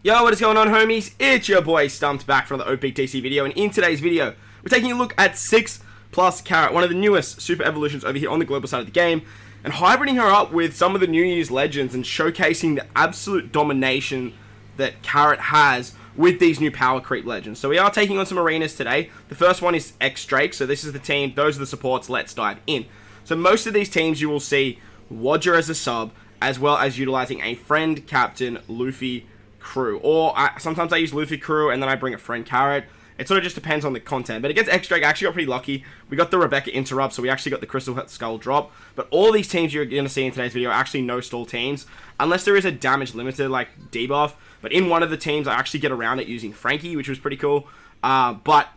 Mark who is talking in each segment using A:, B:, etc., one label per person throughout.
A: Yo, what is going on, homies? It's your boy StumpD back from the OPTC video, and in today's video, we're taking a look at 6+ Carat, one of the newest super evolutions over here on the global side of the game, and hybriding her up with some of the New Year's legends and showcasing the absolute domination that Carat has with these new power creep legends. So we are taking on some arenas today. The first one is X-Drake, so this is the team, those are the supports, let's dive in. So most of these teams you will see Roger as a sub, as well as utilizing a friend captain Luffy crew, or sometimes I use Luffy crew and then I bring a friend Carat. It sort of just depends on the content. But against X-Drake, I actually got pretty lucky. We got the Rebecca interrupt, so we actually got the Crystal Skull drop. But all these teams you're going to see in today's video are actually no-stall teams, unless there is a damage limited like debuff. But in one of the teams, I actually get around it using Frankie, which was pretty cool. But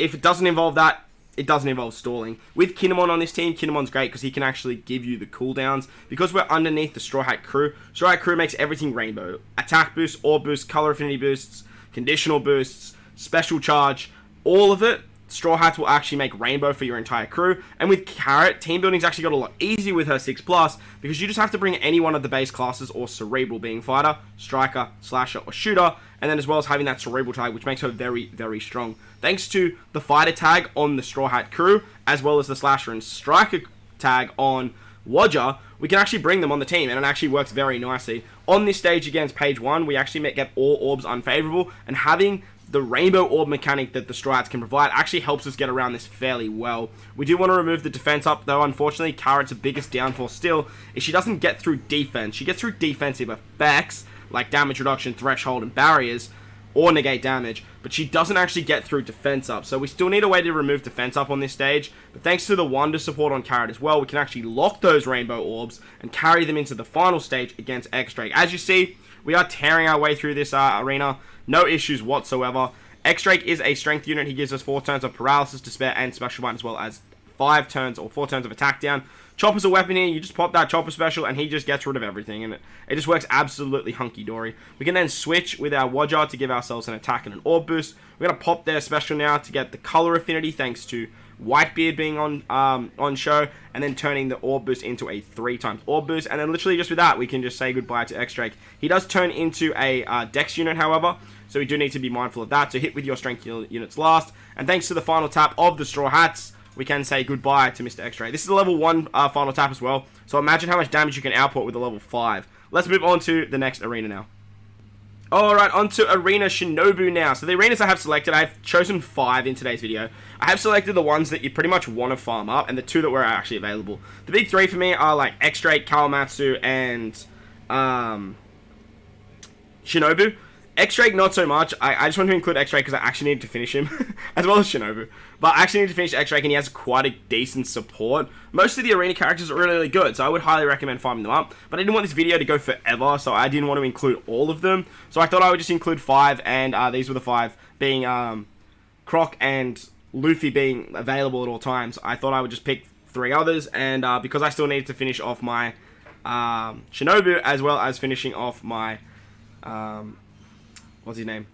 A: if it doesn't involve that, it doesn't involve stalling. With Kinemon on this team, Kinemon's great because he can actually give you the cooldowns. Because we're underneath the Straw Hat crew, Straw Hat crew makes everything rainbow. Attack boosts, orb boosts, color affinity boosts, conditional boosts, special charge, all of it. Straw Hats will actually make rainbow for your entire crew. And with Carat, team building's actually got a lot easier with her 6+, because you just have to bring any one of the base classes, or Cerebral being fighter, striker, slasher, or shooter, and then as well as having that Cerebral tag, which makes her very, very strong. Thanks to the fighter tag on the Straw Hat crew, as well as the slasher and striker tag on Roger, we can actually bring them on the team, and it actually works very nicely. On this stage against page 1, we actually get all orbs unfavorable, and having the rainbow orb mechanic that the Straw Hats can provide actually helps us get around this fairly well. We do want to remove the defense up, though unfortunately Carat's biggest downfall still is she doesn't get through defense. She gets through defensive effects like damage reduction, threshold, and barriers, or negate damage, but she doesn't actually get through defense up. So we still need a way to remove defense up on this stage, but thanks to the Wonder support on Carat as well, we can actually lock those rainbow orbs and carry them into the final stage against X-Drake. As you see, we are tearing our way through this arena, no issues whatsoever. X-Drake is a strength unit. He gives us 4 turns of paralysis, despair, and special bind, as well as 5 turns or 4 turns of attack down. Chopper's a weapon here. You just pop that Chopper special and he just gets rid of everything, and it just works absolutely hunky-dory. We can then switch with our Roger to give ourselves an attack and an orb boost. We're going to pop their special now to get the color affinity, thanks to Whitebeard being on show, and then turning the orb boost into a 3x orb boost, and then literally just with that we can just say goodbye to X-Drake. He does turn into a dex unit, however, so we do need to be mindful of that. So hit with your strength units last, and thanks to the final tap of the Straw Hats, we can say goodbye to Mr. X-Drake. This is a level 1 final tap as well, so imagine how much damage you can output with a level 5. Let's move on to the next arena now. Alright, on to Arena Shinobu now. So the arenas I have selected, I've chosen 5 in today's video. I have selected the ones that you pretty much want to farm up, and the 2 that were actually available. The big 3 for me are like X-Drake, Kawamatsu, and Shinobu. X-Drake, not so much. I just want to include X-Drake because I actually need to finish him, as well as Shinobu. But I actually need to finish X-Drake, and he has quite a decent support. Most of the arena characters are really, really good, so I would highly recommend farming them up. But I didn't want this video to go forever, so I didn't want to include all of them. So I thought I would just include 5, and these were the 5, being Croc and Luffy being available at all times. I thought I would just pick 3 others, and because I still needed to finish off my Shinobu, as well as finishing off my... what's his name?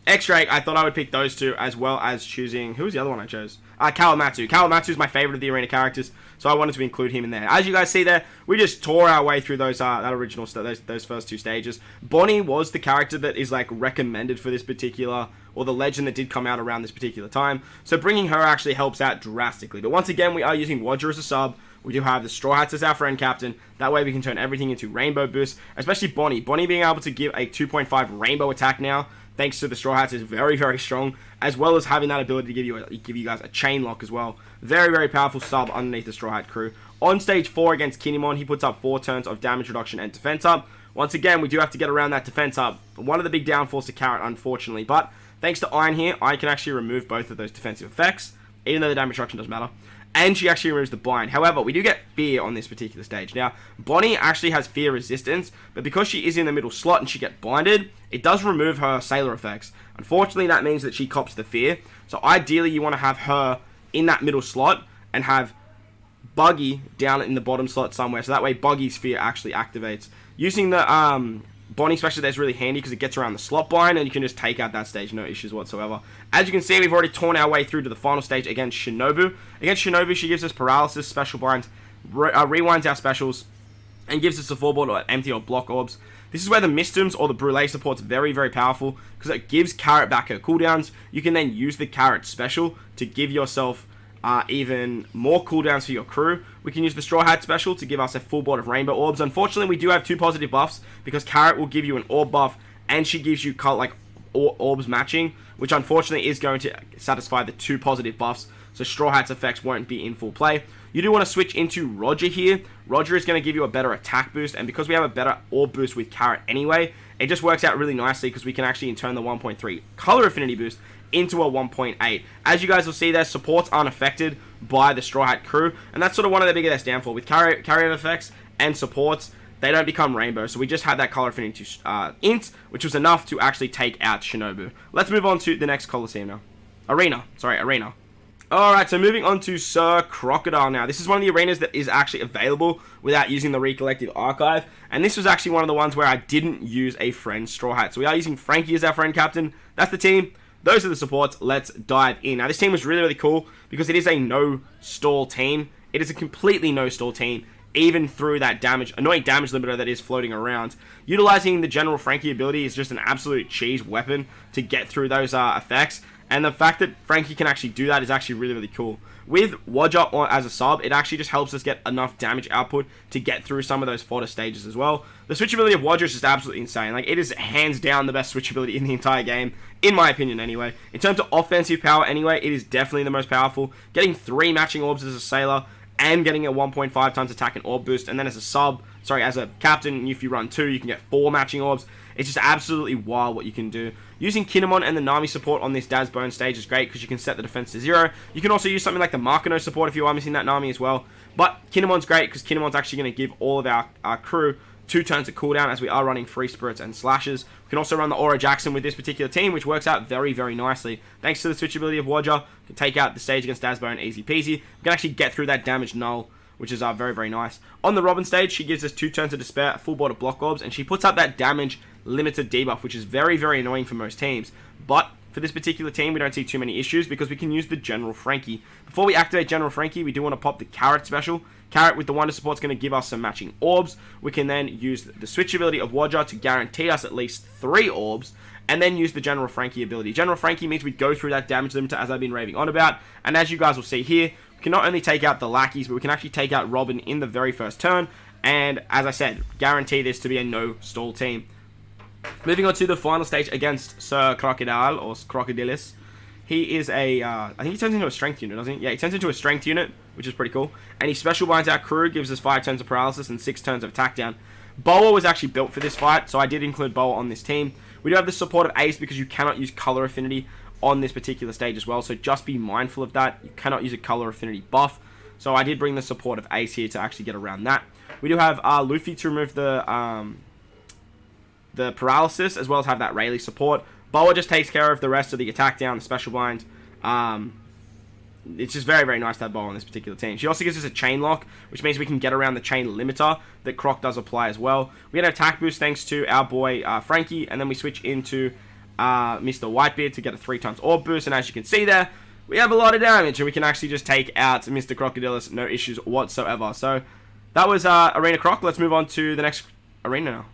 A: X-Drake, I thought I would pick those 2, as well as choosing... Who was the other one I chose? Kawamatsu. Kawamatsu is my favorite of the arena characters, so I wanted to include him in there. As you guys see there, we just tore our way through those that original those first 2 stages. Bonnie was the character that is like recommended for this particular, or the legend that did come out around this particular time. So bringing her actually helps out drastically. But once again, we are using Roger as a sub. We do have the Straw Hats as our friend captain. That way we can turn everything into rainbow boosts, especially Bonnie. Bonnie being able to give a 2.5 rainbow attack now, thanks to the Straw Hats, is very, very strong, as well as having that ability to give you guys a chain lock as well. Very, very powerful sub underneath the Straw Hat crew. On stage 4 against Kinemon, he puts up 4 turns of damage reduction and defense up. Once again, we do have to get around that defense up. One of the big downfalls to Carat, unfortunately, but thanks to Iron here, I can actually remove both of those defensive effects, even though the damage reduction doesn't matter. And she actually removes the bind. However, we do get fear on this particular stage. Now, Bonnie actually has fear resistance, but because she is in the middle slot and she gets blinded, it does remove her sailor effects. Unfortunately, that means that she cops the fear. So ideally, you want to have her in that middle slot and have Buggy down in the bottom slot somewhere. So that way, Buggy's fear actually activates. Using the Bonnie special there is really handy because it gets around the slot bind and you can just take out that stage, no issues whatsoever. As you can see, we've already torn our way through to the final stage against Shinobu. Against Shinobu, she gives us paralysis, special bind, rewinds our specials, and gives us a 4 ball or empty or block orbs. This is where the Mistums or the Brûlé support's very, very powerful, because it gives Carrot back her cooldowns. You can then use the Carrot special to give yourself even more cooldowns for your crew. We can use the Straw Hat special to give us a full board of Rainbow Orbs. Unfortunately, we do have 2 positive buffs, because Carrot will give you an Orb buff, and she gives you like Orbs matching, which unfortunately is going to satisfy the 2 positive buffs, so Straw Hat's effects won't be in full play. You do want to switch into Roger here. Roger is going to give you a better attack boost, and because we have a better Orb boost with Carrot anyway, it just works out really nicely, because we can actually turn the 1.3 color affinity boost into a 1.8. As you guys will see there, supports aren't affected by the Straw Hat crew, and that's sort of one of the biggest downfall. With carry effects and supports, they don't become rainbow, so we just had that color affinity to int, which was enough to actually take out Shinobu. Let's move on to the next Coliseum now. Arena. Alright, so moving on to Sir Crocodile now. This is one of the arenas that is actually available without using the Recollective Archive, and this was actually one of the ones where I didn't use a friend Straw Hat. So we are using Frankie as our friend captain. That's the team. Those are the supports. Let's dive in. Now, this team was really, really cool because it is a no-stall team. It is a completely no-stall team, even through that annoying damage limiter that is floating around. Utilizing the General Frankie ability is just an absolute cheese weapon to get through those effects. And the fact that Frankie can actually do that is actually really, really cool. With Roger as a sub, it actually just helps us get enough damage output to get through some of those fodder stages as well. The switchability of Roger is just absolutely insane. Like, it is hands down the best switchability in the entire game, in my opinion anyway. In terms of offensive power anyway, it is definitely the most powerful. Getting 3 matching orbs as a sailor, and getting a 1.5 times attack and orb boost, and then as a captain, if you run 2, you can get 4 matching orbs. It's just absolutely wild what you can do. Using Kinemon and the Nami support on this Daz Bone stage is great because you can set the defense to 0. You can also use something like the Markano support if you are missing that Nami as well. But Kinemon's great because Kinemon's actually going to give all of our crew 2 turns of cooldown, as we are running Free Spirits and Slashes. We can also run the Aura Jackson with this particular team, which works out very, very nicely. Thanks to the switchability of Roger, we can take out the stage against Dazbone easy peasy. We can actually get through that damage null, which is very, very nice. On the Robin stage, she gives us 2 turns of Despair, a full board of Block Orbs, and she puts up that damage limited debuff, which is very, very annoying for most teams. But for this particular team, we don't see too many issues because we can use the General Frankie. Before we activate General Frankie, we do want to pop the Carrot special. Carrot with the Wonder Support is going to give us some matching orbs. We can then use the switch ability of Roger to guarantee us at least 3 orbs, and then use the General Frankie ability. General Frankie means we go through that damage limiter, as I've been raving on about, and as you guys will see here, we can not only take out the lackeys, but we can actually take out Robin in the very first turn, and as I said, guarantee this to be a no-stall team. Moving on to the final stage against Sir Crocodile, or Crocodilis. He is I think he turns into a strength unit, doesn't he? Yeah, he turns into a strength unit, which is pretty cool. And he special binds our crew, gives us 5 turns of paralysis and 6 turns of attack down. Boa was actually built for this fight, so I did include Boa on this team. We do have the support of Ace because you cannot use color affinity on this particular stage as well, so just be mindful of that. You cannot use a color affinity buff. So I did bring the support of Ace here to actually get around that. We do have Luffy to remove the paralysis, as well as have that Rayleigh support. Boa just takes care of the rest of the attack down, the special bind. It's just very, very nice to have Boa on this particular team. She also gives us a chain lock, which means we can get around the chain limiter that Croc does apply as well. We get an attack boost thanks to our boy Frankie, and then we switch into Mr. Whitebeard to get a 3 times orb boost, and as you can see there, we have a lot of damage, and we can actually just take out Mr. Crocodilis, no issues whatsoever. So that was Arena Croc. Let's move on to the next arena now.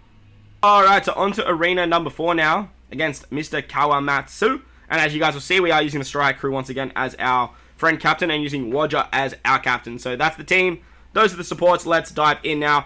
A: Alright, so on to arena number 4 now, against Mr. Kawamatsu. And as you guys will see, we are using the Strike crew once again as our friend captain, and using Roger as our captain. So that's the team. Those are the supports. Let's dive in now.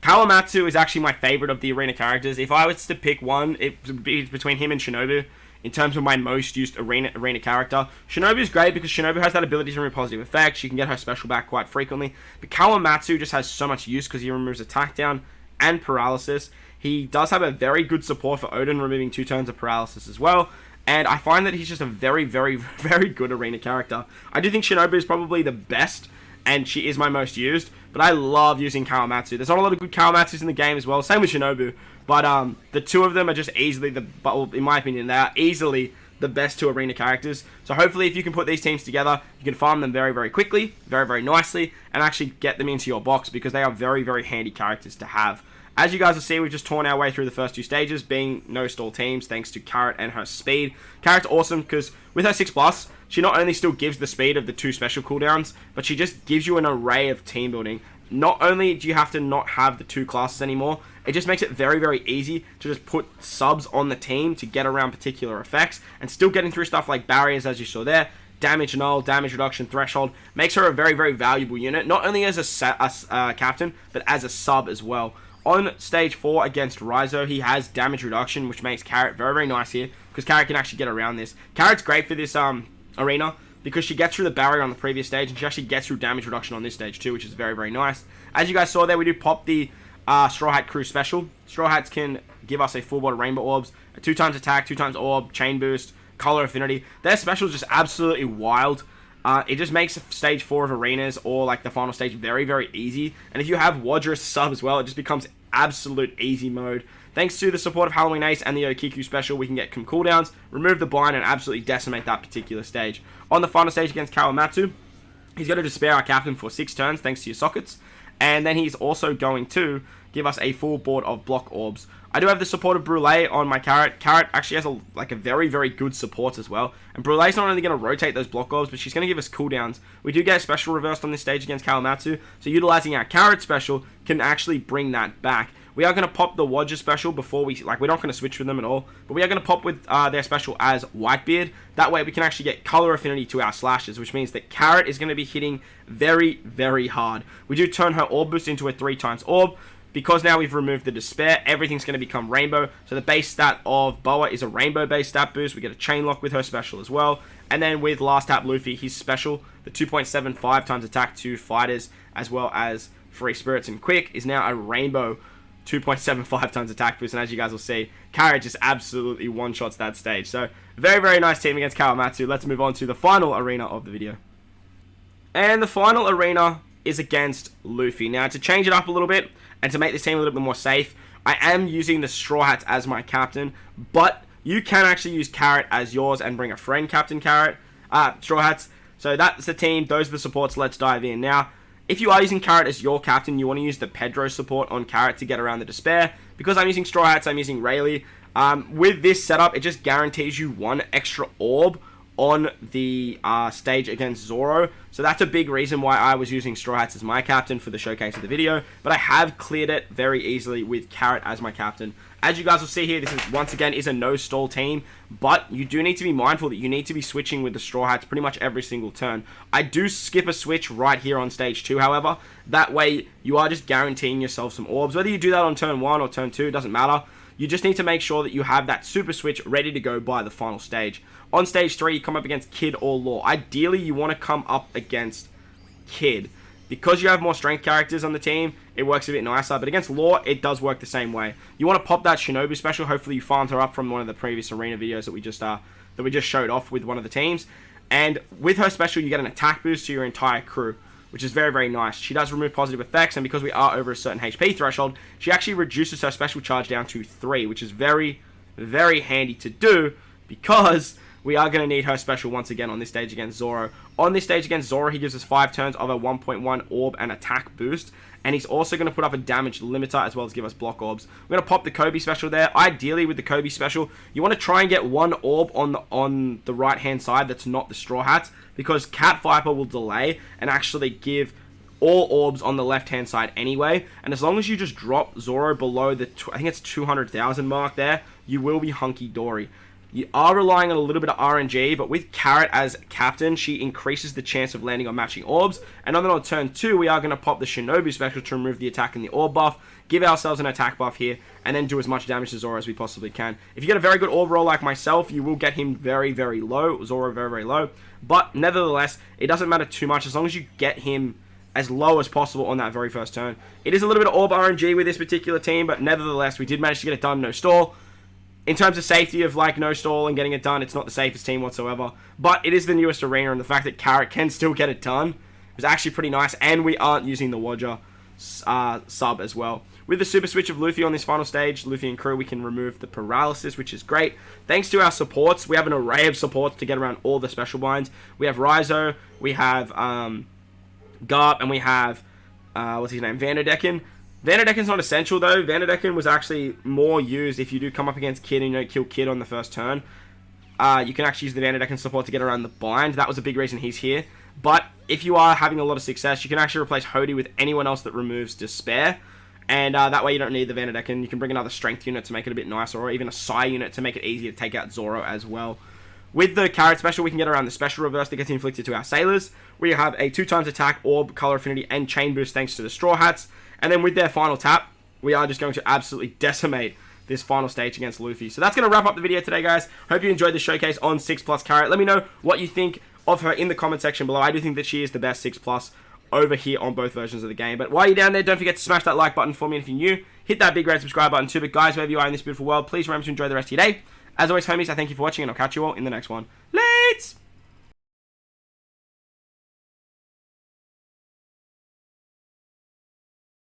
A: Kawamatsu is actually my favorite of the arena characters. If I was to pick one, it would be between him and Shinobu in terms of my most used arena character. Shinobu is great because Shinobu has that ability to remove positive effects. You can get her special back quite frequently. But Kawamatsu just has so much use because he removes attack down and paralysis. He does have a very good support for Odin, removing 2 turns of paralysis as well. And I find that he's just a very, very, very good arena character. I do think Shinobu is probably the best, and she is my most used. But I love using Kawamatsu. There's not a lot of good Kawamatsus in the game as well. Same with Shinobu. But the 2 of them are just easily in my opinion, they are easily the best 2 arena characters. So hopefully if you can put these teams together, you can farm them very, very quickly, very, very nicely, and actually get them into your box because they are very, very handy characters to have. As you guys will see, we've just torn our way through the first 2 stages, being no-stall teams, thanks to Carrot and her speed. Carrot's awesome, because with her 6+, she not only still gives the speed of the 2 special cooldowns, but she just gives you an array of team building not only do you have to not have the 2 classes anymore, it just makes it very, very easy to just put subs on the team to get around particular effects and still getting through stuff like barriers, as you saw there, damage null, damage reduction, threshold. Makes her a very, very valuable unit, not only as a captain, but as a sub as well. On stage 4 against Ryoiin, he has damage reduction, which makes Carrot very, very nice here, because Carrot can actually get around this. Carrot's great for this arena, because she gets through the barrier on the previous stage, and she actually gets through damage reduction on this stage too, which is very, very nice. As you guys saw there, we do pop the Straw Hat Crew special. Straw Hats can give us a full body Rainbow Orbs, a 2x attack, 2x orb, chain boost, color affinity. Their special is just absolutely wild. It just makes stage 4 of arenas, or like the final stage, very, very easy. And if you have Wadra sub as well, it just becomes absolute easy mode. Thanks to the support of Halloween Ace and the Okiku special, we can get some cooldowns, remove the blind, and absolutely decimate that particular stage. On the final stage against Kawamatsu, he's going to despair our captain for 6 turns, thanks to your sockets. And then he's also going to give us a full board of block orbs. I do have the support of Brûlé on my Carrot. Carrot actually has a very, very good support as well. And Brûlé's not only going to rotate those block orbs, but she's going to give us cooldowns. We do get a special reversed on this stage against Kawamatsu, so utilizing our Carrot special can actually bring that back. We are going to pop the Wadja special before we're not going to switch with them at all, but we are going to pop with their special as Whitebeard. That way we can actually get color affinity to our slashes, which means that Carrot is going to be hitting very, very hard. We do turn her orb boost into a 3x orb. Because now we've removed the despair, everything's going to become rainbow. So the base stat of Boa is a rainbow-based stat boost. We get a chain lock with her special as well. And then with Last Tap Luffy, his special, the 2.75 times attack to fighters, as well as free spirits and quick, is now a rainbow 2.75 times attack boost. And as you guys will see, Carrot just absolutely one-shots that stage. So very, very nice team against Kawamatsu. Let's move on to the final arena of the video. And the final arena is against Luffy. Now, to change it up a little bit, and to make this team a little bit more safe, I am using the Straw Hats as my captain, but you can actually use Carrot as yours and bring a friend Captain Carrot, Straw Hats. So that's the team, those are the supports, let's dive in. Now, if you are using Carrot as your captain, you want to use the Pedro support on Carrot to get around the despair. Because I'm using Straw Hats, I'm using Rayleigh. With this setup, it just guarantees you 1 extra orb on the stage against Zoro. So that's a big reason why I was using Straw Hats as my captain for the showcase of the video. But I have cleared it very easily with Carrot as my captain. As you guys will see here, this is once again is a no stall team. But you do need to be mindful that you need to be switching with the Straw Hats pretty much every single turn. I do skip a switch right here on stage 2, however. That way you are just guaranteeing yourself some orbs. Whether you do that on turn 1 or turn 2, doesn't matter. You just need to make sure that you have that super switch ready to go by the final stage. On stage 3, you come up against Kid or Law. Ideally, you want to come up against Kid. Because you have more strength characters on the team, it works a bit nicer. But against Law, it does work the same way. You want to pop that Shinobu special. Hopefully, you farmed her up from one of the previous arena videos that we just showed off with one of the teams. And with her special, you get an attack boost to your entire crew, which is very, very nice. She does remove positive effects, and because we are over a certain HP threshold, she actually reduces her special charge down to 3, which is very, very handy to do, because we are going to need her special once again on this stage against Zoro. On this stage against Zoro, he gives us 5 turns of a 1.1 orb and attack boost, and he's also going to put up a damage limiter as well as give us block orbs. We're going to pop the Kobe special there. Ideally, with the Kobe special, you want to try and get 1 orb on the right-hand side that's not the Straw Hats, because Cat Viper will delay and actually give all orbs on the left-hand side anyway. And as long as you just drop Zoro below the, I think it's 200,000 mark there, you will be hunky-dory. You are relying on a little bit of RNG, but with Carrot as captain, she increases the chance of landing on matching orbs. And then on turn 2, we are going to pop the Shinobu special to remove the attack and the orb buff, give ourselves an attack buff here, and then do as much damage to Zoro as we possibly can. If you get a very good orb roll like myself, you will get him very, very low, Zoro very, very low. But nevertheless, it doesn't matter too much as long as you get him as low as possible on that very first turn. It is a little bit of orb RNG with this particular team, but nevertheless, we did manage to get it done, no stall. In terms of safety of like no stall and getting it done, it's not the safest team whatsoever. But it is the newest arena, and the fact that Carrot can still get it done is actually pretty nice. And we aren't using the Wadja sub as well. With the super switch of Luffy on this final stage, Luffy and crew, we can remove the paralysis, which is great. Thanks to our supports, we have an array of supports to get around all the special binds. We have Ryoiin, we have Garp, and we have, what's his name, Vanderdecken. Vanderdecken's not essential though. Vanderdecken was actually more used if you do come up against Kid and you don't kill Kid on the first turn. You can actually use the Vanderdecken support to get around the bind. That was a big reason he's here. But if you are having a lot of success, you can actually replace Hody with anyone else that removes Despair. And that way you don't need the Vanderdecken. You can bring another Strength unit to make it a bit nicer, or even a Psy unit to make it easier to take out Zoro as well. With the Carrot Special, we can get around the Special Reverse that gets inflicted to our Sailors. We have a 2x attack, Orb, Color Affinity, and Chain Boost thanks to the Straw Hats. And then with their final tap, we are just going to absolutely decimate this final stage against Luffy. So that's going to wrap up the video today, guys. Hope you enjoyed the showcase on 6+ Carrot. Let me know what you think of her in the comment section below. I do think that she is the best 6+ over here on both versions of the game. But while you're down there, don't forget to smash that like button for me. And if you're new, hit that big red subscribe button too. But guys, wherever you are in this beautiful world, please remember to enjoy the rest of your day. As always, homies, I thank you for watching, and I'll catch you all in the next one. Lates!